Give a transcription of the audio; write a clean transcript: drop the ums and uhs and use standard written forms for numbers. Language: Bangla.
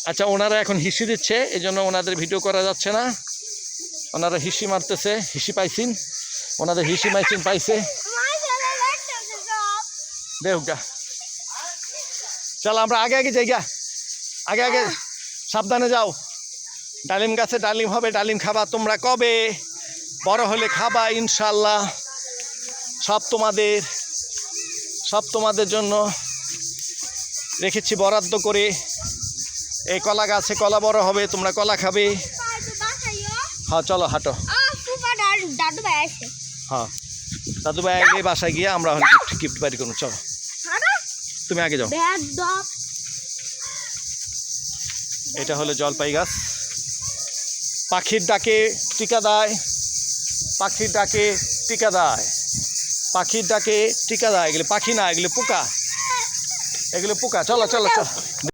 আচ্ছা, ওনারা এখন হিসি দিচ্ছে, এই জন্য ওনাদের ভিডিও করা যাচ্ছে না। ওনারা হিসি মারতেছে, হিসি পাইছেন, ওনাদের হিসি মাইসিন পাইছে। দেখ চলো আমরা আগে আগে যাই গা, আগে আগে সাবধানে যাও। ডালিম গাছে ডালিম হবে, ডালিম খাবা তোমরা কবে? বড় হলে খাবা ইনশাল্লাহ। সব তোমাদের জন্য রেখেছি বরাদ্দ করে। এই কলা গাছে কলা বড় হবে, তোমরা কলা খাবে। হ্যাঁ চলো হাঁটো। হ্যাঁ দাদু ভাই আগে বাসায় গিয়ে আমরা গিফট বাড়ি করবো। চলো তুমি আগে যাও। এটা হলো জলপাই গাছ। পাখির ডাকে টিকা দেয়, পাখির ডাকে টিকা দেয়, পাখির ডাকে টিকা দেয়। এগুলো পাখি না, এগুলো পোকা, এগুলো পোকা। চলো চলো চলো।